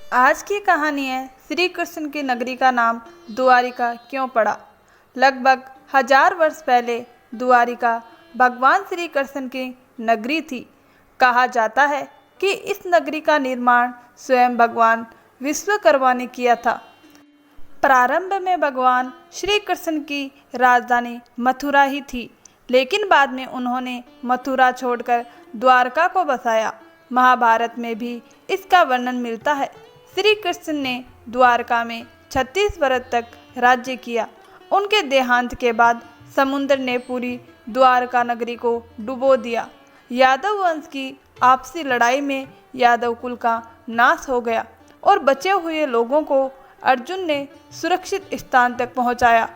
आज की कहानी है श्री कृष्ण की नगरी का नाम द्वारिका क्यों पड़ा। लगभग 1000 वर्ष पहले द्वारिका भगवान श्री कृष्ण की नगरी थी। कहा जाता है कि इस नगरी का निर्माण स्वयं भगवान विश्वकर्मा ने किया था। प्रारंभ में भगवान श्री कृष्ण की राजधानी मथुरा ही थी, लेकिन बाद में उन्होंने मथुरा छोड़कर द्वारका को बसाया। महाभारत में भी इसका वर्णन मिलता है। श्री कृष्ण ने द्वारका में 36 वर्ष तक राज्य किया। उनके देहांत के बाद समुद्र ने पूरी द्वारका नगरी को डुबो दिया। यादव वंश की आपसी लड़ाई में यादव कुल का नाश हो गया और बचे हुए लोगों को अर्जुन ने सुरक्षित स्थान तक पहुंचाया।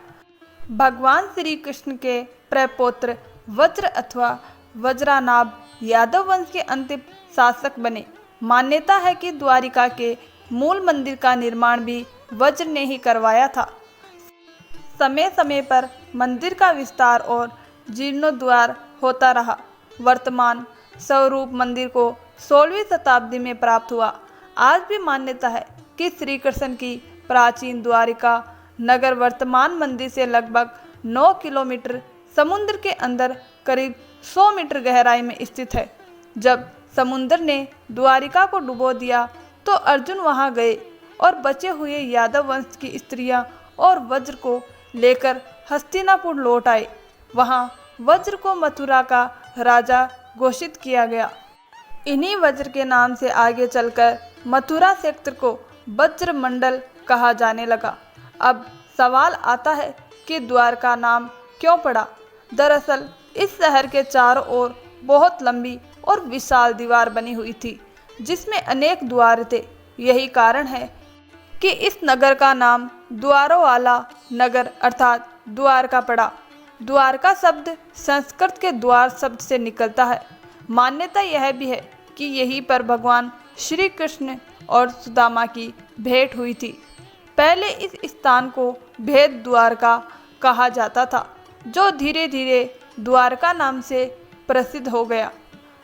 भगवान श्री कृष्ण के प्रपौत्र वज्र अथवा वज्रानाभ यादव वंश के अंतिम शासक बने। मान्यता है कि द्वारिका के मूल मंदिर का निर्माण भी वज्र ने ही करवाया था। समय समय पर मंदिर का विस्तार और जीर्णोद्धार होता रहा। वर्तमान स्वरूप मंदिर को 16वीं शताब्दी में प्राप्त हुआ। आज भी मान्यता है कि श्री कृष्ण की प्राचीन द्वारिका नगर वर्तमान मंदिर से लगभग 9 किलोमीटर समुद्र के अंदर करीब 100 मीटर गहराई में स्थित है। जब समुद्र ने द्वारिका को डुबो दिया तो अर्जुन वहां गए और बचे हुए यादव वंश की स्त्रियां और वज्र को लेकर हस्तिनापुर लौट आए। वहां वज्र को मथुरा का राजा घोषित किया गया। इन्हीं वज्र के नाम से आगे चलकर मथुरा क्षेत्र को वज्र मंडल कहा जाने लगा। अब सवाल आता है कि द्वारका नाम क्यों पड़ा। दरअसल इस शहर के चारों ओर बहुत लंबी और विशाल दीवार बनी हुई थी, जिसमें अनेक द्वार थे। यही कारण है कि इस नगर का नाम द्वारों वाला नगर अर्थात द्वारका पड़ा। द्वारका शब्द संस्कृत के द्वार शब्द से निकलता है। मान्यता यह भी है कि यहीं पर भगवान श्री कृष्ण और सुदामा की भेंट हुई थी। पहले इस स्थान को भेद द्वारका कहा जाता था, जो धीरे धीरे द्वारका नाम से प्रसिद्ध हो गया।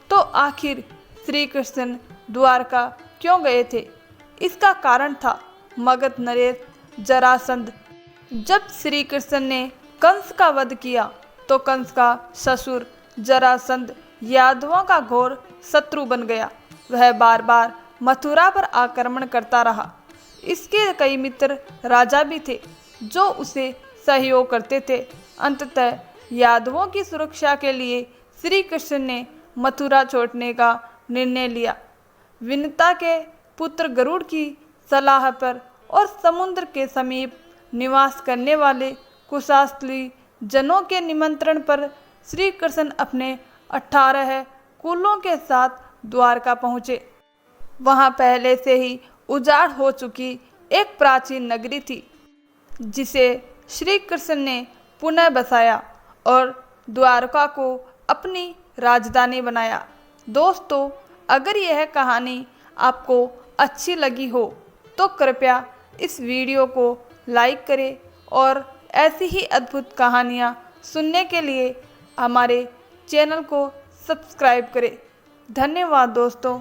तो आखिर श्री कृष्ण द्वारका क्यों गए थे? इसका कारण था मगध नरेश जरासंध। जब श्री कृष्ण ने कंस का वध किया तो कंस का ससुर जरासंध यादवों का घोर शत्रु बन गया। वह बार बार मथुरा पर आक्रमण करता रहा। इसके कई मित्र राजा भी थे जो उसे सहयोग करते थे। अंततः यादवों की सुरक्षा के लिए श्री कृष्ण ने मथुरा छोड़ने का निर्णय लिया। विनता के पुत्र गरुड़ की सलाह पर और समुद्र के समीप निवास करने वाले कुशास्थली जनों के निमंत्रण पर श्री कृष्ण अपने 18 कुलों के साथ द्वारका पहुँचे। वहाँ पहले से ही उजाड़ हो चुकी एक प्राचीन नगरी थी, जिसे श्री कृष्ण ने पुनः बसाया और द्वारका को अपनी राजधानी बनाया। दोस्तों, अगर यह कहानी आपको अच्छी लगी हो तो कृपया इस वीडियो को लाइक करें और ऐसी ही अद्भुत कहानियाँ सुनने के लिए हमारे चैनल को सब्सक्राइब करें। धन्यवाद दोस्तों।